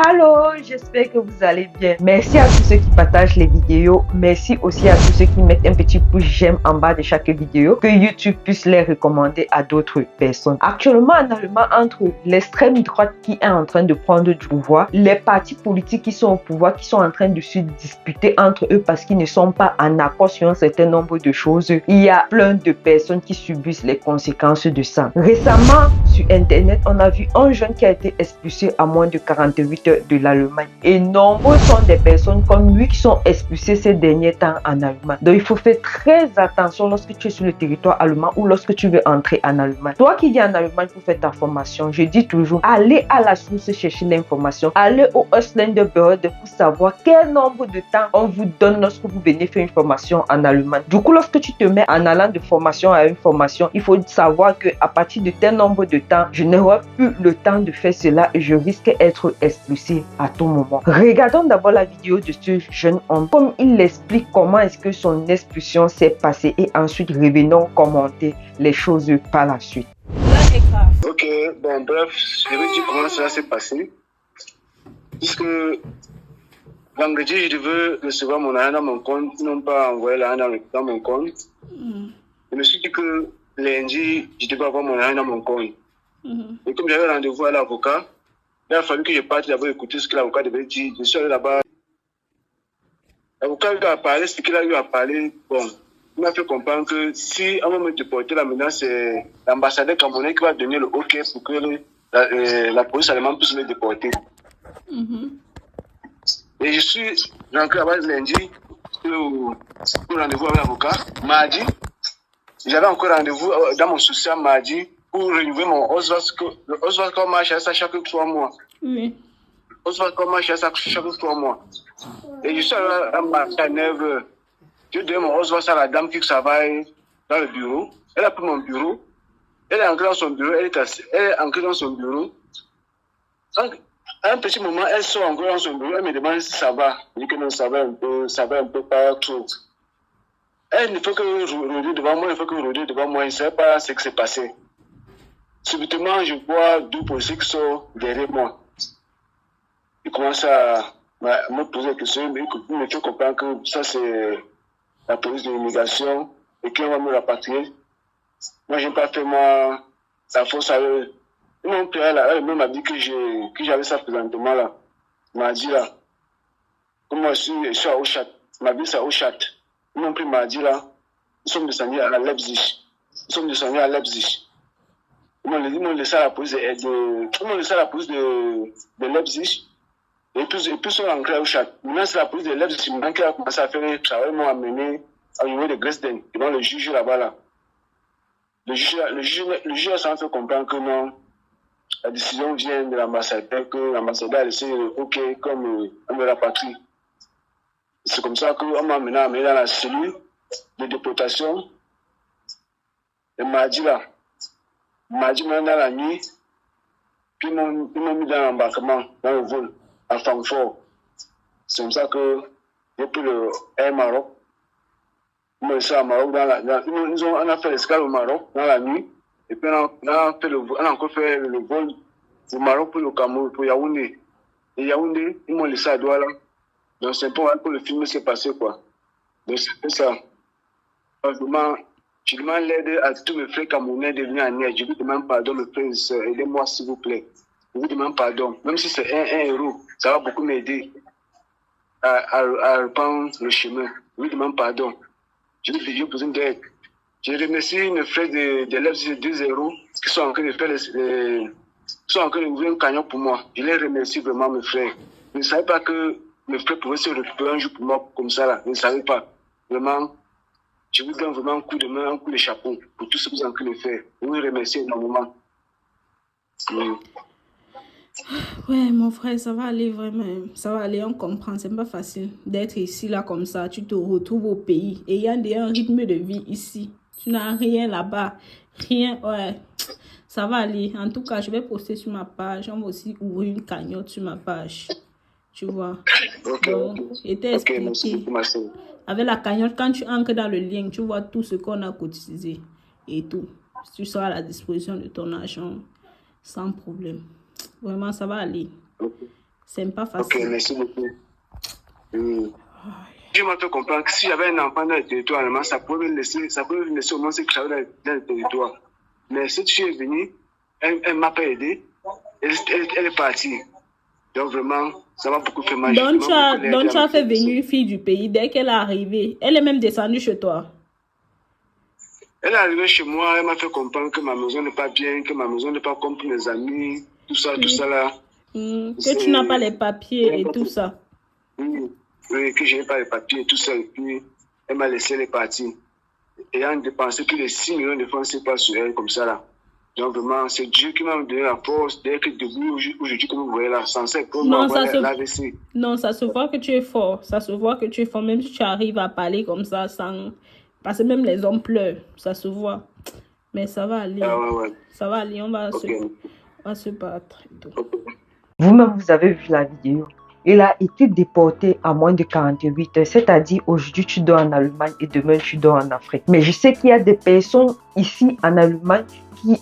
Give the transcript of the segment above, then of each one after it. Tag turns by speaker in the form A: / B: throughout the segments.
A: Allô, j'espère que vous allez bien. Merci à tous ceux qui partagent les vidéos. Merci aussi à tous ceux qui mettent un petit pouce j'aime en bas de chaque vidéo. Que YouTube puisse les recommander à d'autres personnes. Actuellement en Allemagne, entre l'extrême droite qui est en train de prendre du pouvoir, les partis politiques qui sont au pouvoir, qui sont en train de se disputer entre eux parce qu'ils ne sont pas en accord sur un certain nombre de choses, il y a plein de personnes qui subissent les conséquences de ça. Récemment, sur Internet, on a vu un jeune qui a été expulsé à moins de 48 heures de l'Allemagne. Et nombreux sont des personnes comme lui qui sont expulsées ces derniers temps en Allemagne. Donc, il faut faire très attention lorsque tu es sur le territoire allemand ou lorsque tu veux entrer en Allemagne. Toi qui viens en Allemagne pour faire ta formation, je dis toujours, allez à la source chercher l'information. Allez au Ausländerbehörde pour savoir quel nombre de temps on vous donne lorsque vous venez faire une formation en Allemagne. Du coup, lorsque tu te mets en allant de formation à une formation, il faut savoir qu'à partir de tel nombre de temps, je n'aurai plus le temps de faire cela et je risque d'être expulsé à tout moment. Regardons d'abord la vidéo de ce jeune homme, comme il explique comment est-ce que son expulsion s'est passée et ensuite revenons commenter les choses par la suite.
B: Ok, bon bref, je vais dire comment ça s'est passé. Puisque vendredi, je devais recevoir mon argent dans mon compte, ils n'ont pas envoyé l'argent dans mon compte. Je me suis dit que lundi, je devais avoir mon argent dans mon compte. Et comme j'avais rendez-vous à l'avocat, il a fallu que je parte d'abord écouter ce que l'avocat devait dire. Je suis allé là-bas. L'avocat lui a parlé, ce qu'il a eu à parler. Bon, il m'a fait comprendre que si on va me déporter là maintenant, c'est l'ambassadeur camerounais qui va donner le OK pour que la police allemande puisse me déporter. Et je suis rentré là-bas lundi pour rendez-vous avec l'avocat. Mardi, j'avais encore rendez-vous dans mon social mardi pour renouveler mon Oswald. Le Oswald comme marche à ça chaque 3 mois.
C: Oui.
B: Oswald comme marche à ça chaque 3 mois. Et je suis allé à 9h. Je donne mon Oswald à la dame qui travaille dans le bureau. Elle a pris mon bureau. Elle est entrée dans son bureau. Elle est entrée dans son bureau. À un petit moment, elle sort encore dans son bureau. Elle me demande si ça va. Je dis que non, ça va un peu pas trop. Elle ne fait que rôder devant moi, je ne sais pas ce qui s'est passé. Subitement, je vois 2 policiers qui sont derrière moi. Ils commencent à me poser des questions, mais ils me font comprendre que ça c'est la police de l'immigration et qu'on va me rapatrier. Moi, je n'ai pas fait la force à eux. Ils m'ont pris là, elle m'a dit que j'avais ça présentement là. Il m'a dit là, comme moi je suis à Ochat, il m'a dit ça à Ochat. Ils m'ont pris mardi là, ils sont descendus à Leipzig. Ils m'ont laissé à la police de Leipzig. Et puis ils sont rentrés à Ochat. Maintenant, c'est la police de Leipzig qui a commencé à faire le travail, m'ont amené au niveau de Dresden, devant le juge là-bas là. Le juge a fait comprendre que non, la décision vient de l'ambassadeur, que l'ambassadeur a laissé OK comme on me rapatrie. C'est comme ça qu'on m'a amené dans la cellule de déportation. Et mardi maintenant dans la nuit, puis ils m'ont mis dans l'embarquement, dans le vol, à Francfort. C'est comme ça que j'ai pris le Air Maroc. Ils m'ont laissé à Maroc on a fait l'escale au Maroc dans la nuit. Et puis on a encore fait le vol au Maroc pour le Cameroun, pour Yaoundé. Et Yaoundé, ils m'ont laissé à Douala. Donc c'est pour voir que le film s'est passé quoi. Donc c'est ça. Vraiment, je demande l'aide à tous mes frères camerounais de venir en aide. Je vous demande pardon, mes frères et sœurs. Aidez-moi s'il vous plaît. Je vous demande pardon. Même si c'est 1 euro, ça va beaucoup m'aider à reprendre le chemin. Je vous demande pardon. J'ai besoin d'aide. Je remercie mes frères de Leipzig de 2 euros qui sont en train de faire qui sont en train d'ouvrir un cagnon pour moi. Je les remercie vraiment, mes frères. Je ne savais pas que mes frères pouvaient se récupérer un jour pour moi comme ça là. Je ne savais pas. Vraiment, je vous donne vraiment un coup de main, un coup de chapeau pour tout ce que vous êtes en train de faire. Je vous remercie énormément.
C: Ouais, mon frère, ça va aller vraiment. Ça va aller, on comprend. C'est pas facile d'être ici, là, comme ça. Tu te retrouves au pays. Et il y a un rythme de vie ici. Tu n'as rien là-bas. Rien, ouais. Ça va aller. En tout cas, je vais poster sur ma page. On va aussi ouvrir une cagnotte sur ma page. Tu vois. Donc, et t'ai expliqué. Avec la cagnotte, quand tu entres dans le lien, tu vois tout ce qu'on a cotisé et tout. Tu seras à la disposition de ton argent sans problème. Vraiment, ça va aller. C'est pas
B: Ok,
C: facile.
B: merci beaucoup. Je m'a fait comprendre que si j'avais un enfant dans le territoire allemand, ça pouvait me laisser au moins ce que j'avais dans le territoire. Mais cette fille est venue, elle m'a pas aidé, elle est partie. Donc vraiment, ça m'a beaucoup fait mal.
C: Donc tu as fait venir une fille du pays dès qu'elle est arrivée. Elle est même descendue chez toi.
B: Elle est arrivée chez moi, elle m'a fait comprendre que ma maison n'est pas bien, que ma maison n'est pas comme pour mes amis, tout ça là.
C: Que tu n'as pas les papiers et tout ça.
B: Oui, que je n'ai pas les papiers et tout ça. Et puis, elle m'a laissé les partir. Ayant dépensé plus de 6 millions de francs, c'est pas sur elle comme ça là. Donc vraiment, c'est Dieu qui m'a donné la force d'être debout aujourd'hui, comme vous voyez là, sans cette pour
C: Non,
B: l'AVC.
C: Non, ça se voit que tu es fort. Ça se voit que tu es fort, même si tu arrives à parler comme ça sans... Parce que même les hommes pleurent, ça se voit. Mais ça va aller.
B: Ah ouais.
C: Ça va aller, on va se battre et tout.
A: Vous-même, vous avez vu la vidéo. Il a été déporté à moins de 48 heures, c'est-à-dire aujourd'hui tu dors en Allemagne et demain tu dors en Afrique. Mais je sais qu'il y a des personnes ici en Allemagne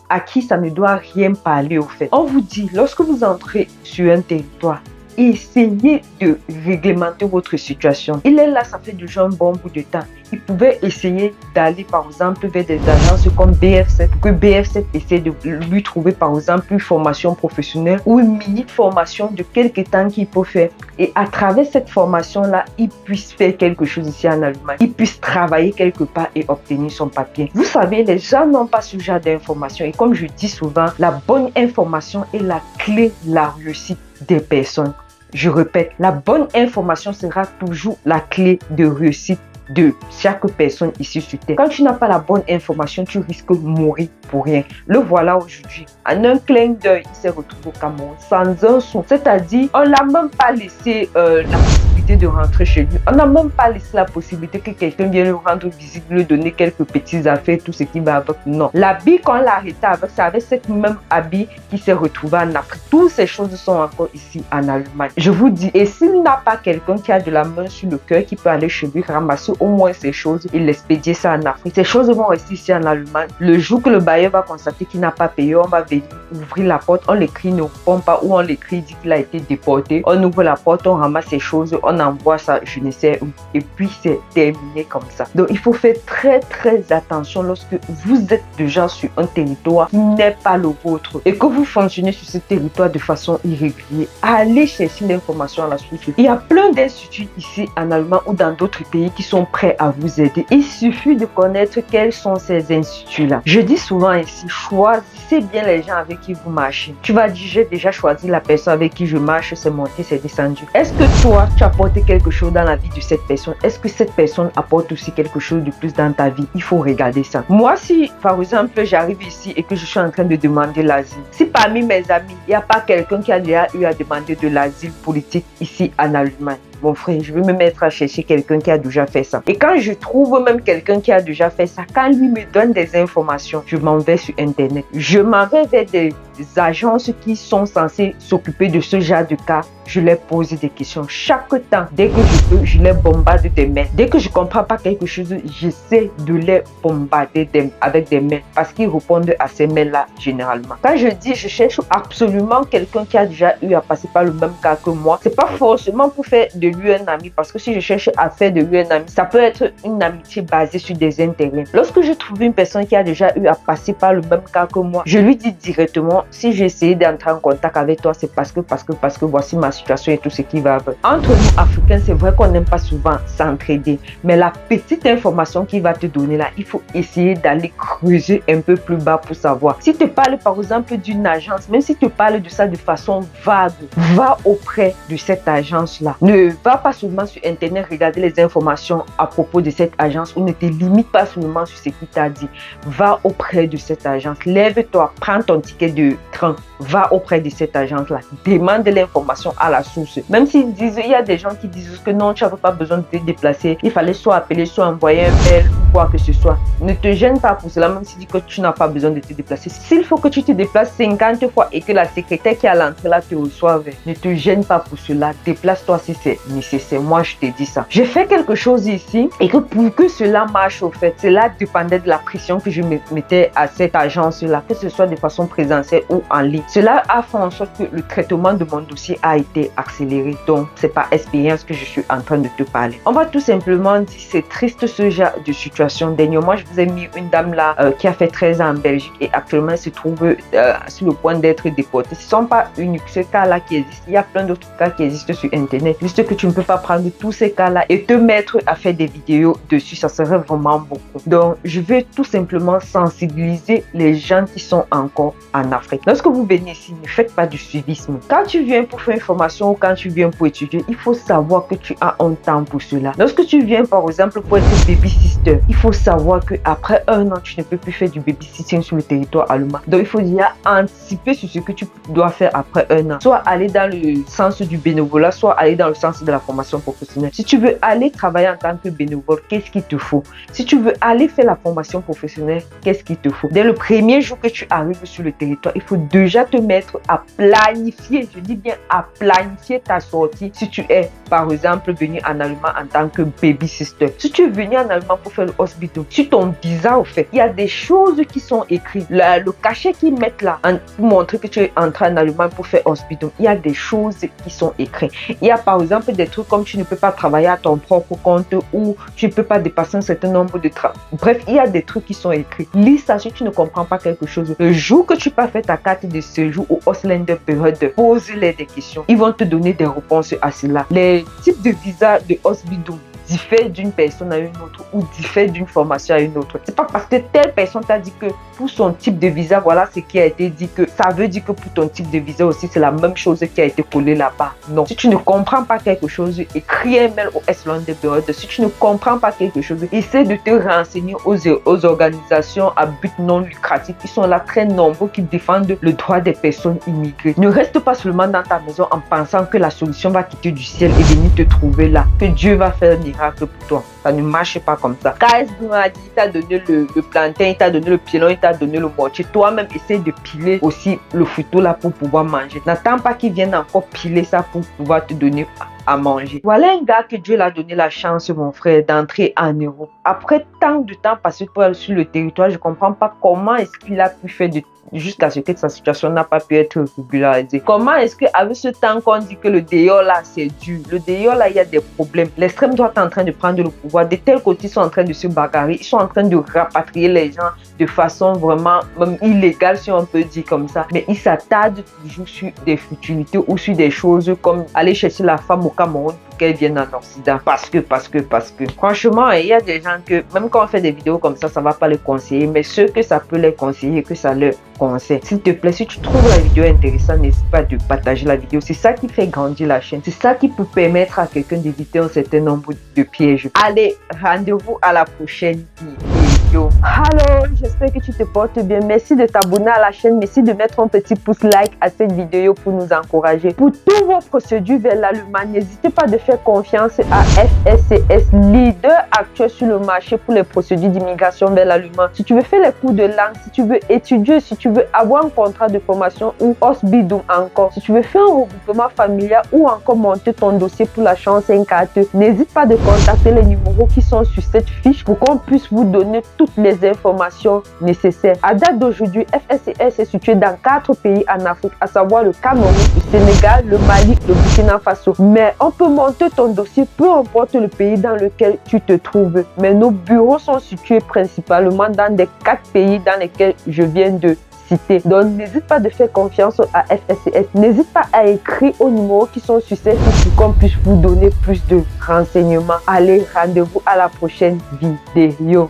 A: à qui ça ne doit rien parler au fait. On vous dit, lorsque vous entrez sur un territoire, essayez de réglementer votre situation. Il est là, ça fait déjà un bon bout de temps. Il pouvait essayer d'aller par exemple vers des agences comme BF7, que BF7 essaie de lui trouver par exemple une formation professionnelle ou une mini formation de quelques temps qu'il peut faire. Et à travers cette formation-là, il puisse faire quelque chose ici en Allemagne. Il puisse travailler quelque part et obtenir son papier. Vous savez, les gens n'ont pas ce genre d'informations. Et comme je dis souvent, la bonne information est la clé de la réussite des personnes. Je répète, la bonne information sera toujours la clé de réussite de chaque personne ici sur Terre. Quand tu n'as pas la bonne information, tu risques de mourir pour rien. Le voilà aujourd'hui. En un clin d'œil, il s'est retrouvé au Cameroun sans un sou. C'est-à-dire, on l'a même pas laissé la possibilité de rentrer chez lui. On n'a même pas laissé la possibilité que quelqu'un vienne lui rendre visite, lui donner quelques petits affaires, tout ce qui va avec. Non. L'habit qu'on l'a arrêté avec, c'est avec cette même habit qui s'est retrouvé en Afrique. Toutes ces choses sont encore ici en Allemagne. Je vous dis, et s'il n'a pas quelqu'un qui a de la main sur le cœur, qui peut aller chez lui ramasser au moins ces choses et l'expédier ça en Afrique. Ces choses vont rester ici en Allemagne. Le jour que le bailleur va constater qu'il n'a pas payé, on va venir ouvrir la porte, on l'écrit ne répond pas ou on l'écrit dit qu'il a été déporté. On ouvre la porte, on ramasse ces choses, on envoie ça, je ne sais où. Et puis c'est terminé comme ça. Donc il faut faire très attention lorsque vous êtes déjà sur un territoire qui n'est pas le vôtre et que vous fonctionnez sur ce territoire de façon irrégulière. Allez chercher l'information à la source. Il y a plein d'instituts ici en Allemagne ou dans d'autres pays qui sont prêts à vous aider. Il suffit de connaître quels sont ces instituts-là. Je dis souvent ici, choisissez bien les gens avec qui vous marchez. Tu vas dire, j'ai déjà choisi la personne avec qui je marche, c'est monté, c'est descendu. Est-ce que toi, tu apportes quelque chose dans la vie de cette personne? Est-ce que cette personne apporte aussi quelque chose de plus dans ta vie? Il faut regarder ça. Moi, si par exemple, j'arrive ici et que je suis en train de demander l'asile, si parmi mes amis, il n'y a pas quelqu'un qui a déjà eu à demander de l'asile politique ici en Allemagne, mon frère, je vais me mettre à chercher quelqu'un qui a déjà fait ça. Et quand je trouve même quelqu'un qui a déjà fait ça, quand lui me donne des informations, je m'en vais sur Internet. Je m'en vais vers des agences qui sont censées s'occuper de ce genre de cas. Je leur pose des questions. Chaque temps, dès que je peux, je les bombarde des mails. Dès que je ne comprends pas quelque chose, j'essaie de les bombarder avec des mails parce qu'ils répondent à ces mails-là généralement. Quand je dis je cherche absolument quelqu'un qui a déjà eu à passer par le même cas que moi, c'est pas forcément pour faire de lui un ami, parce que si je cherche à faire de lui un ami, ça peut être une amitié basée sur des intérêts. Lorsque je trouve une personne qui a déjà eu à passer par le même cas que moi, je lui dis directement, si j'ai essayé d'entrer en contact avec toi, c'est parce que voici ma situation et tout ce qui va avec. Entre nous Africains, c'est vrai qu'on n'aime pas souvent s'entraider, mais la petite information qu'il va te donner là, il faut essayer d'aller creuser un peu plus bas pour savoir. Si tu parles par exemple d'une agence, même si tu parles de ça de façon vague, va auprès de cette agence là. Ne va pas seulement sur Internet regarder les informations à propos de cette agence ou ne te limite pas seulement sur ce qu'il t'a dit. Va auprès de cette agence. Lève-toi, prends ton ticket de train, va auprès de cette agence-là. Demande l'information à la source. Même s'ils disent, il y a des gens qui disent que non, tu n'avais pas besoin de te déplacer. Il fallait soit appeler, soit envoyer un mail quoi que ce soit. Ne te gêne pas pour cela, même si tu dis que tu n'as pas besoin de te déplacer. S'il faut que tu te déplaces 50 fois et que la secrétaire qui est à l'entrée là te reçoive, ne te gêne pas pour cela. Déplace-toi si c'est nécessaire. Moi, je te dis ça. J'ai fait quelque chose ici et que pour que cela marche, au fait, cela dépendait de la pression que je mettais à cette agence-là, que ce soit de façon présentielle ou en ligne. Cela a fait en sorte que le traitement de mon dossier a été accéléré. Donc, c'est par expérience que je suis en train de te parler. On va tout simplement dire, c'est triste ce genre de situation. Dernièrement, je vous ai mis une dame là qui a fait 13 ans en Belgique et actuellement elle se trouve sur le point d'être déportée. Ce ne sont pas uniques ce cas-là qui existe. Il y a plein d'autres cas qui existent sur Internet. Juste que tu ne peux pas prendre tous ces cas-là et te mettre à faire des vidéos dessus. Ça serait vraiment beaucoup. Donc, je veux tout simplement sensibiliser les gens qui sont encore en Afrique. Lorsque vous venez ici, ne faites pas du suivisme. Quand tu viens pour faire une formation ou quand tu viens pour étudier, il faut savoir que tu as un temps pour cela. Lorsque tu viens, par exemple, pour être baby sister, il faut savoir qu'après un an, tu ne peux plus faire du babysitting sur le territoire allemand. Donc, il faut déjà anticiper sur ce que tu dois faire après un an. Soit aller dans le sens du bénévolat, soit aller dans le sens de la formation professionnelle. Si tu veux aller travailler en tant que bénévole, qu'est-ce qu'il te faut? Si tu veux aller faire la formation professionnelle, qu'est-ce qu'il te faut? Dès le premier jour que tu arrives sur le territoire, il faut déjà te mettre à planifier, je dis bien à planifier ta sortie. Si tu es, par exemple, venu en Allemagne en tant que baby sister, si tu es venu en Allemagne pour faire le hospital, sur ton visa, au fait, il y a des choses qui sont écrites. Le cachet qu'ils mettent là, pour montrer que tu es entré en Allemagne pour faire hospital, il y a des choses qui sont écrites. Il y a par exemple des trucs comme tu ne peux pas travailler à ton propre compte ou tu ne peux pas dépasser un certain nombre de travaux. Bref, il y a des trucs qui sont écrits. Lis ça si tu ne comprends pas quelque chose. Le jour que tu peux faire ta carte de séjour au Ausländer Behörde, pose-les des questions. Ils vont te donner des réponses à cela. Les types de visa de hospital diffère d'une personne à une autre ou diffère d'une formation à une autre. C'est pas parce que telle personne t'a dit que pour son type de visa, voilà ce qui a été dit, que ça veut dire que pour ton type de visa aussi, c'est la même chose qui a été collée là-bas. Non. Si tu ne comprends pas quelque chose, écris un mail au Ausländer Behörde. Si tu ne comprends pas quelque chose, essaie de te renseigner aux organisations à but non lucratif qui sont là très nombreux, qui défendent le droit des personnes immigrées. Ne reste pas seulement dans ta maison en pensant que la solution va quitter du ciel et venir te trouver là, que Dieu va faire miracle pour toi. Ça ne marche pas comme ça. KS Boumadi t'a donné le plantain, il t'a donné le pilon, il t'a donné le mortier. Toi-même, essaie de piler aussi le fruteau là pour pouvoir manger. N'attends pas qu'il vienne encore piler ça pour pouvoir te donner à manger. Voilà un gars que Dieu l'a donné la chance, mon frère, d'entrer en Europe. Après tant de temps passé sur le territoire, je ne comprends pas comment est-ce qu'il a pu faire jusqu'à ce que sa situation n'a pas pu être régularisée. Comment est-ce qu'avec ce temps qu'on dit que le dehors là c'est dur, le dehors là il y a des problèmes, l'extrême droite est en train de prendre le pouvoir, de tel côté ils sont en train de se bagarrer, ils sont en train de rapatrier les gens de façon vraiment même illégale si on peut dire comme ça, mais ils s'attardent toujours sur des futilités ou sur des choses comme aller chercher la femme au Cameroun pour qu'elle vienne en Occident parce que franchement il y a des gens que même quand on fait des vidéos comme ça va pas les conseiller, mais ceux que ça peut les conseiller, que ça leur conseille. S'il te plaît, si tu trouves la vidéo intéressante, n'hésite pas de partager la vidéo. C'est ça qui fait grandir la chaîne. C'est ça qui peut permettre à quelqu'un d'éviter un certain nombre de pièges. Allez, rendez-vous à la prochaine vidéo. Hello, j'espère que tu te portes bien. Merci de t'abonner à la chaîne. Merci de mettre un petit pouce like à cette vidéo pour nous encourager. Pour toutes vos procédures vers l'Allemagne, n'hésitez pas de faire confiance à FSCS, leader actuel sur le marché pour les procédures d'immigration vers l'Allemagne. Si tu veux faire les cours de langue, si tu veux étudier, si tu veux avoir un contrat de formation ou Ausbildung encore, si tu veux faire un regroupement familial ou encore monter ton dossier pour la chance 1-4, n'hésite pas de contacter les numéros qui sont sur cette fiche pour qu'on puisse vous donner toutes les informations nécessaires. À date d'aujourd'hui, FSCS est situé dans 4 pays en Afrique, à savoir le Cameroun, le Sénégal, le Mali, le Burkina Faso. Mais on peut monter ton dossier peu importe le pays dans lequel tu te trouves. Mais nos bureaux sont situés principalement dans des 4 pays dans lesquels je viens de citer. Donc n'hésite pas de faire confiance à FSCS. N'hésite pas à écrire aux numéros qui sont sur cette fiche pour qu'on puisse vous donner plus de renseignements. Allez, rendez-vous à la prochaine vidéo.